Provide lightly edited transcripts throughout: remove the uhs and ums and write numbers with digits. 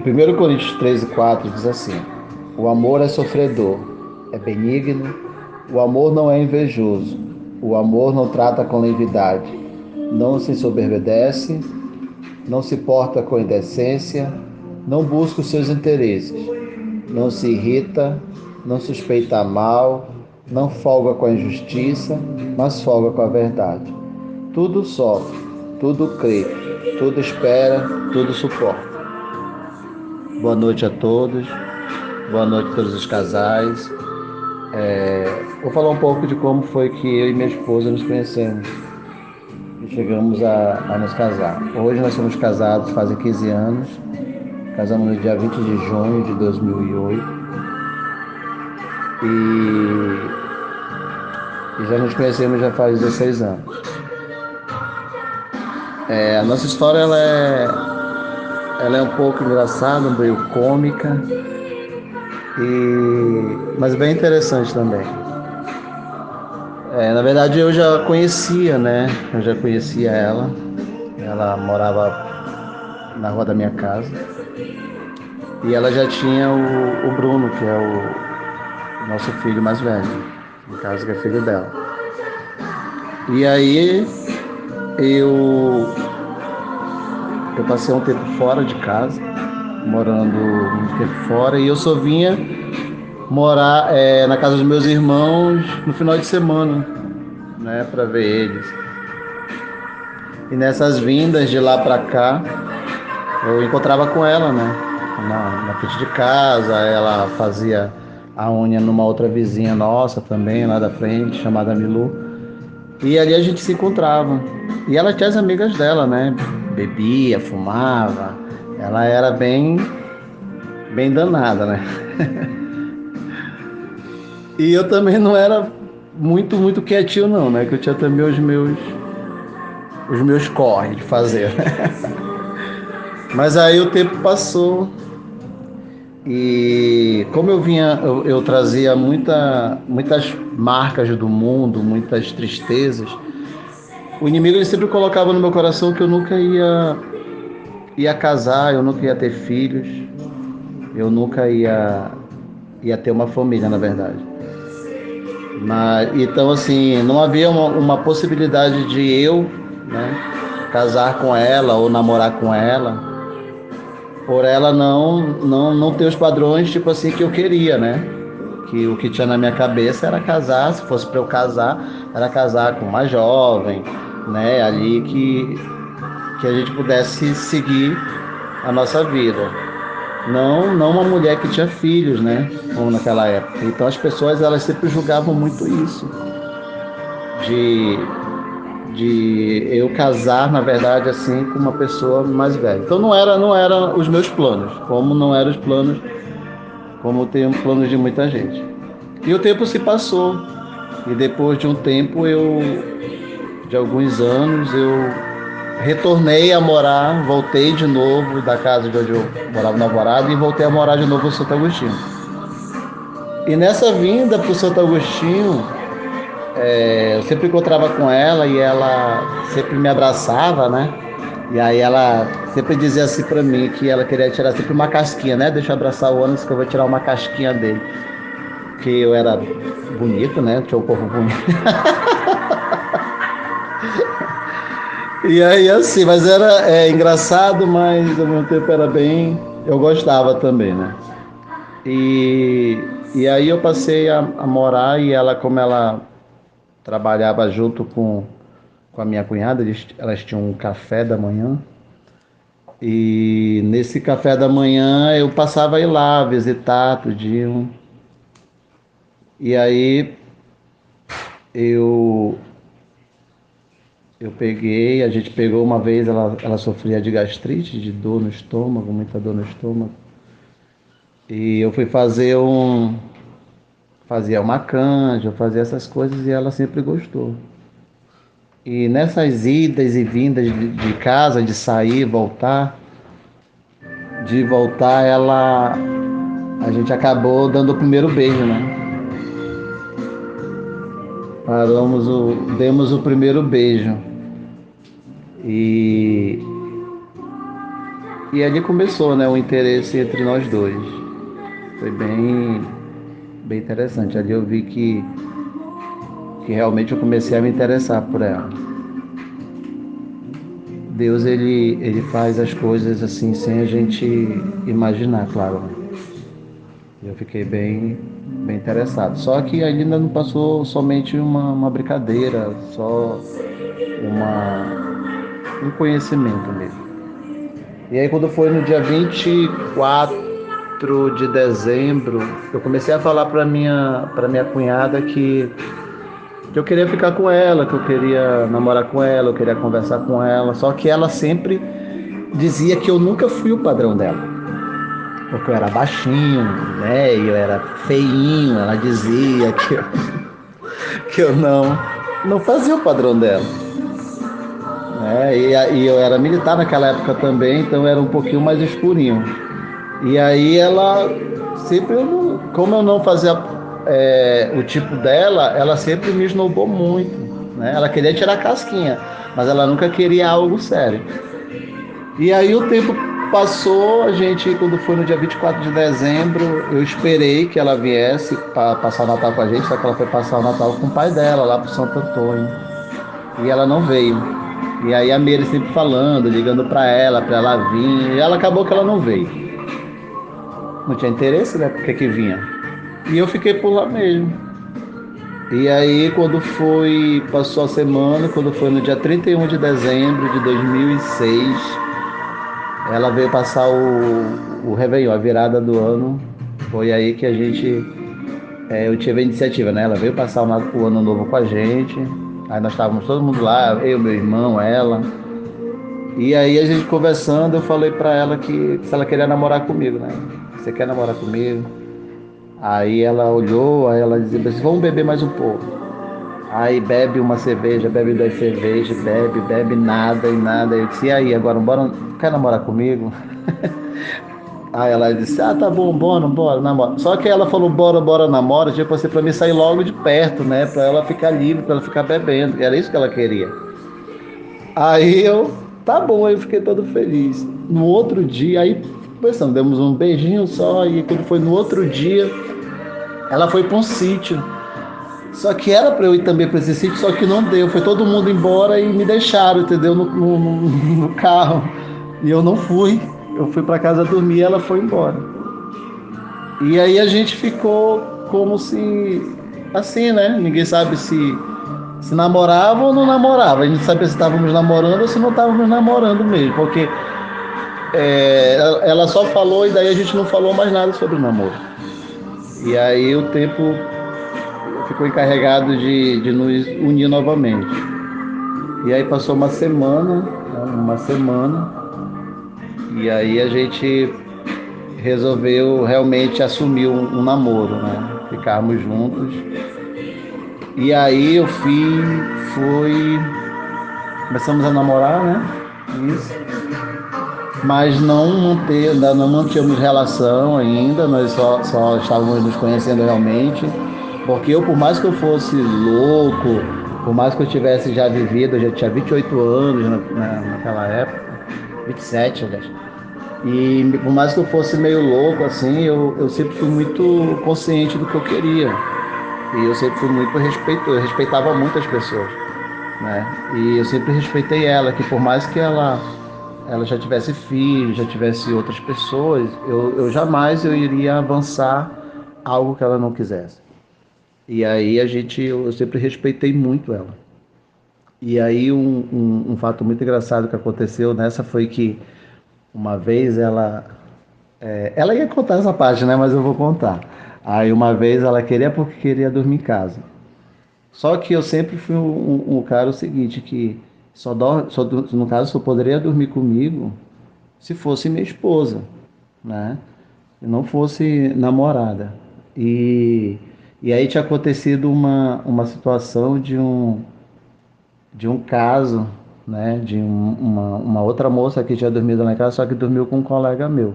E 1 Coríntios 13:4 diz assim: o amor é sofredor, é benigno, o amor não é invejoso, o amor não trata com leviandade, não se ensoberbece, não se porta com indecência, não busca os seus interesses, não se irrita, não suspeita mal, não folga com a injustiça, mas folga com a verdade. Tudo sofre, tudo crê, tudo espera, tudo suporta. Boa noite a todos, boa noite a todos os casais. Vou falar um pouco de como foi que eu e minha esposa nos conhecemos e chegamos a nos casar. Hoje nós somos casados fazem 15 anos, casamos no dia 20 de junho de 2008 e já nos conhecemos já faz 16 anos. A nossa história ela é um pouco engraçada, meio cômica, mas bem interessante também. Na verdade eu já conhecia, né? Eu já conhecia ela. Ela morava na rua da minha casa. E ela já tinha o Bruno, que é o nosso filho mais velho. No caso, que é filho dela. E aí eu, eu passei um tempo fora de casa, morando um tempo fora, e eu só vinha morar na casa dos meus irmãos no final de semana, né, para ver eles. E nessas vindas de lá para cá, eu encontrava com ela, né, na frente de casa. Ela fazia a unha numa outra vizinha nossa também, lá da frente, chamada Milu. E ali a gente se encontrava. E ela tinha as amigas dela, né, bebia, fumava. Ela era bem danada, né. E eu também não era muito quietinho não, né, que eu tinha também os meus corre de fazer. Mas aí o tempo passou e como eu trazia muitas marcas do mundo, muitas tristezas, o inimigo ele sempre colocava no meu coração que eu nunca ia casar, eu nunca ia ter filhos, eu nunca ia ter uma família, na verdade. Mas, então, assim, não havia uma possibilidade de eu, né, casar com ela ou namorar com ela, por ela não ter os padrões, tipo assim, que eu queria, né? Que o que tinha na minha cabeça era casar, se fosse para eu casar, era casar com uma jovem, né? Ali que a gente pudesse seguir a nossa vida. Não uma mulher que tinha filhos, né? Como naquela época. Então as pessoas elas sempre julgavam muito isso. De, de eu casar, na verdade, assim, com uma pessoa mais velha. Então não era os meus planos, como não eram os planos, como tem um plano de muita gente. E o tempo se passou. E depois de um tempo, de alguns anos, eu retornei a morar, voltei de novo da casa de onde eu morava no Alvorada e voltei a morar de novo em Santo Agostinho. E nessa vinda para o Santo Agostinho, eu sempre encontrava com ela e ela sempre me abraçava, né? E aí ela sempre dizia assim para mim que ela queria tirar sempre uma casquinha, né? Deixa eu abraçar o ônibus que eu vou tirar uma casquinha dele. Que eu era bonito, né? Tinha um corpo bonito. E aí assim, mas era engraçado, mas ao mesmo tempo era bem. Eu gostava também, né? E, e aí eu passei a morar e ela, como ela trabalhava junto com a minha cunhada, elas tinham um café da manhã. E nesse café da manhã eu passava a ir lá visitar tudinho. E aí eu a gente pegou uma vez, ela sofria de gastrite, de dor no estômago, muita dor no estômago. E eu fui fazia uma canja, fazia essas coisas e ela sempre gostou. E nessas idas e vindas de casa, de sair, voltar, a gente acabou dando o primeiro beijo, né? Demos o primeiro beijo. E E ali começou, né, o interesse entre nós dois. Foi bem interessante. Ali eu vi que realmente eu comecei a me interessar por ela. Deus, ele faz as coisas assim sem a gente imaginar, claro, né? Eu fiquei bem interessado. Só que ainda não passou somente uma brincadeira, só um conhecimento mesmo. E aí quando foi no dia 24 de dezembro, eu comecei a falar para minha cunhada que eu queria ficar com ela, que eu queria namorar com ela, eu queria conversar com ela. Só que ela sempre dizia que eu nunca fui o padrão dela. Porque eu era baixinho, né? Eu era feinho, ela dizia que eu não fazia o padrão dela. Né? E eu era militar naquela época também, então era um pouquinho mais escurinho. E aí ela sempre, como eu não fazia o tipo dela, ela sempre me esnobou muito. Né? Ela queria tirar a casquinha, mas ela nunca queria algo sério. E aí o tempo passou, a gente, quando foi no dia 24 de dezembro, eu esperei que ela viesse para passar o Natal com a gente, só que ela foi passar o Natal com o pai dela, lá pro Santo Antônio. E ela não veio. E aí a Meire sempre falando, ligando para ela vir, e ela acabou que ela não veio. Não tinha interesse, né? Porque que vinha. E eu fiquei por lá mesmo. E aí quando foi, passou a semana, quando foi no dia 31 de dezembro de 2006, ela veio passar o Réveillon, a virada do ano. Foi aí que a gente, eu tive a iniciativa, né? Ela veio passar o ano novo com a gente. Aí nós estávamos todo mundo lá, eu, meu irmão, ela. E aí a gente conversando, eu falei pra ela que se ela queria namorar comigo, né? Você quer namorar comigo? Aí ela olhou, aí ela dizia assim, vamos beber mais um pouco. Aí bebe uma cerveja, bebe duas cervejas, bebe nada e nada. Eu disse, e aí, agora bora, quer namorar comigo? Aí ela disse, ah, tá bom, bora, namora. Só que ela falou, bora, namora, tipo assim, pra mim sair logo de perto, né? Pra ela ficar livre, pra ela ficar bebendo. Era isso que ela queria. Aí eu, tá bom, aí eu fiquei todo feliz. No outro dia, aí, pensando, demos um beijinho só, e quando foi no outro dia, ela foi pra um sítio. Só que era pra eu ir também pra esse sítio, só que não deu. Foi todo mundo embora e me deixaram, entendeu? No carro. E eu não fui. Eu fui pra casa dormir e ela foi embora. E aí a gente ficou como se, assim, né? Ninguém sabe se namorava ou não namorava. A gente sabia se estávamos namorando ou se não estávamos namorando mesmo. Porque ela só falou e daí a gente não falou mais nada sobre o namoro. E aí o tempo ficou encarregado de nos unir novamente. E aí passou uma semana, e aí a gente resolveu realmente assumir um namoro, né? Ficarmos juntos. E aí começamos a namorar, né? Isso. Mas ainda não mantínhamos relação ainda, nós só estávamos nos conhecendo realmente. Porque eu, por mais que eu fosse louco, por mais que eu tivesse já vivido, eu já tinha 28 anos naquela época, 27, aliás. E por mais que eu fosse meio louco, assim, eu sempre fui muito consciente do que eu queria. E eu sempre fui muito respeitoso, eu respeitava muitas pessoas, né? E eu sempre respeitei ela, que por mais que ela já tivesse filhos, já tivesse outras pessoas, eu jamais eu iria avançar algo que ela não quisesse. E aí eu sempre respeitei muito ela. E aí um fato muito engraçado que aconteceu nessa foi que uma vez ela ia contar essa parte, né? Mas eu vou contar. Aí uma vez ela queria porque queria dormir em casa. Só que eu sempre fui um cara o seguinte, que no caso só poderia dormir comigo se fosse minha esposa, né? E não fosse namorada. E, e aí tinha acontecido uma situação de um caso, né? De uma outra moça que tinha dormido lá em casa, só que dormiu com um colega meu.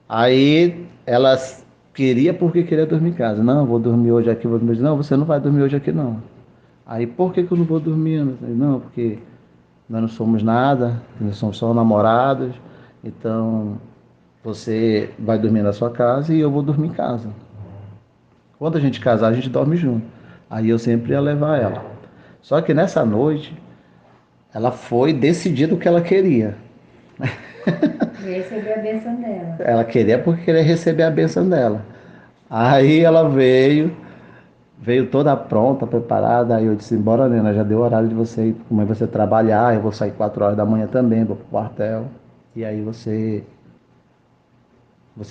Aí ela queria porque queria dormir em casa. Não, vou dormir hoje aqui, vou dormir hoje. Não, você não vai dormir hoje aqui não. Aí por que eu não vou dormir? Eu falei, não, porque nós não somos nada, nós somos só namorados. Então, você vai dormir na sua casa e eu vou dormir em casa. Quando a gente casar, a gente dorme junto. Aí eu sempre ia levar ela. Só que nessa noite, ela foi decidir o que ela queria. E receber a bênção dela. Ela queria porque queria receber a bênção dela. Aí ela veio toda pronta, preparada. Aí eu disse: bora, Nena, já deu horário de você ir, como é você trabalhar. Eu vou sair 4 horas da manhã também, vou pro quartel. E aí você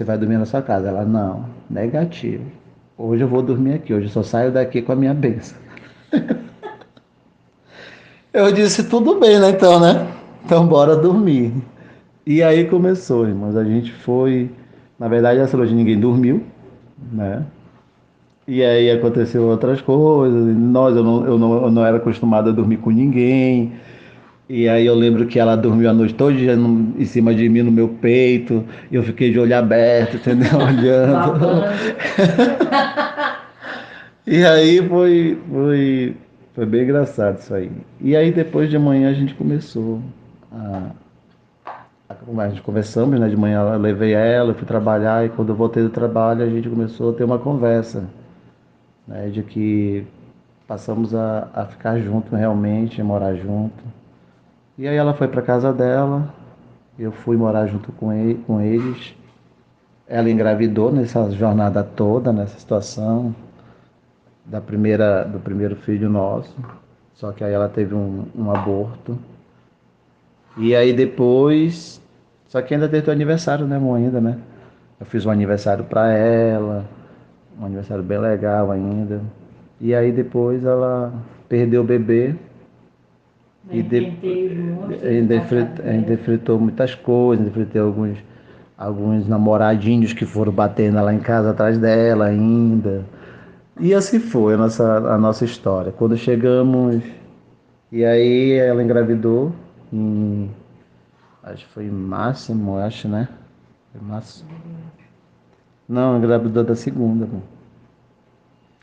vai dormir na sua casa. Ela: não, negativo. Hoje eu vou dormir aqui. Hoje eu só saio daqui com a minha bênção. Eu disse: tudo bem, né? Então, né? Então bora dormir. E aí começou, irmãos. A gente foi. Na verdade, essa noite ninguém dormiu, né? E aí aconteceu outras coisas. Eu não era acostumado a dormir com ninguém. E aí eu lembro que ela dormiu a noite toda em cima de mim, no meu peito. E eu fiquei de olho aberto, entendeu? Olhando. Babando. E aí foi bem engraçado isso aí. E aí depois de manhã a gente começou a, a gente conversamos, né? De manhã eu levei ela, eu fui trabalhar, e quando eu voltei do trabalho a gente começou a ter uma conversa, né? De que passamos a ficar junto realmente, a morar junto. E aí ela foi para casa dela, eu fui morar junto com eles. Ela engravidou nessa jornada toda, nessa situação do primeiro filho nosso. Só que aí ela teve um aborto. E aí depois, só que ainda teve o aniversário, né, amor, ainda, né? Eu fiz um aniversário para ela, um aniversário bem legal ainda. E aí depois ela perdeu o bebê e Enfrentei o monstro de ainda passadeira. enfrentou muitas coisas, enfrentei alguns namoradinhos que foram batendo lá em casa atrás dela ainda. E assim foi a nossa história. Quando chegamos, e aí ela engravidou em, acho que foi em máximo, acho, né? Foi máximo. Não, engravidou da segunda, amor.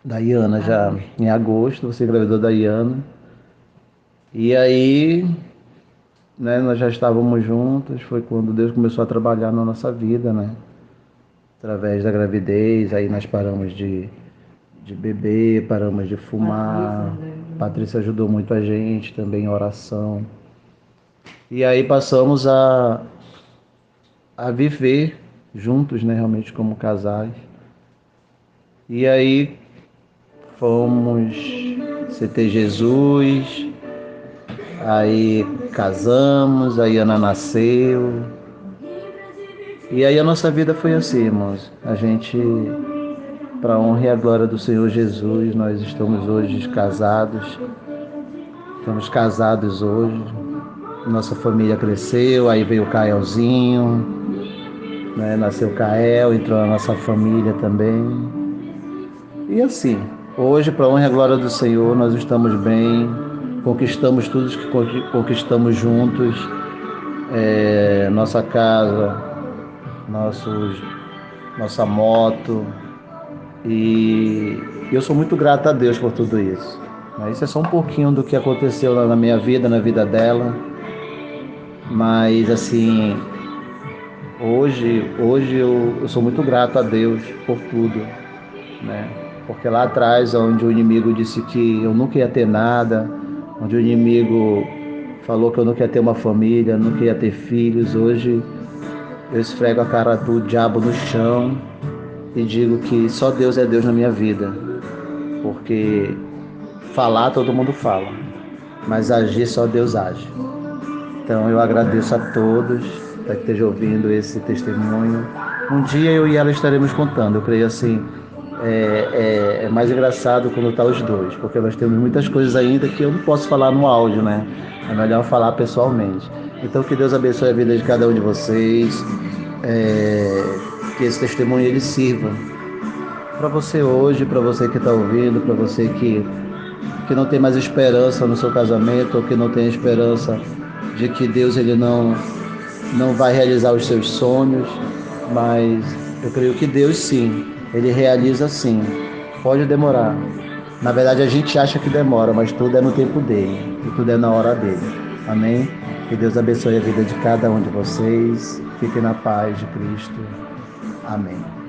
Da Iana já Agosto. em agosto, você engravidou da Iana. E aí, né, nós já estávamos juntos, foi quando Deus começou a trabalhar na nossa vida, né? Através da gravidez, aí nós paramos de beber, paramos de Patrícia, fumar. né? Patrícia ajudou muito a gente também em oração. E aí passamos a viver juntos, né, realmente como casais. E aí fomos CT Jesus, aí casamos, aí Ana nasceu. E aí a nossa vida foi assim, irmãos. A gente, para a honra e a glória do Senhor Jesus, nós estamos hoje casados. Estamos casados hoje. Nossa família cresceu, aí veio o Caelzinho, né? Nasceu o Cael, entrou na nossa família também. E assim, hoje, para a honra e a glória do Senhor, nós estamos bem, conquistamos tudo que conquistamos juntos, nossa casa, nossos, nossa moto, e eu sou muito grato a Deus por tudo isso. Isso é só um pouquinho do que aconteceu na minha vida, na vida dela, mas assim, hoje eu sou muito grato a Deus por tudo, né? Porque lá atrás, onde o inimigo disse que eu nunca ia ter nada, onde o inimigo falou que eu nunca ia ter uma família, nunca ia ter filhos, hoje eu esfrego a cara do diabo no chão e digo que só Deus é Deus na minha vida. Porque falar todo mundo fala, mas agir só Deus age. Então eu agradeço a todos que estejam ouvindo esse testemunho. Um dia eu e ela estaremos contando. Eu creio assim, é mais engraçado quando tá os dois, porque nós temos muitas coisas ainda que eu não posso falar no áudio, né? É melhor falar pessoalmente. Então que Deus abençoe a vida de cada um de vocês, que esse testemunho ele sirva para você hoje, para você que está ouvindo, para você que não tem mais esperança no seu casamento, ou que não tem esperança de que Deus ele não vai realizar os seus sonhos, mas eu creio que Deus sim, ele realiza sim. Pode demorar. Na verdade a gente acha que demora, mas tudo é no tempo dele, e tudo é na hora dele. Amém? Que Deus abençoe a vida de cada um de vocês. Fiquem na paz de Cristo. Amém.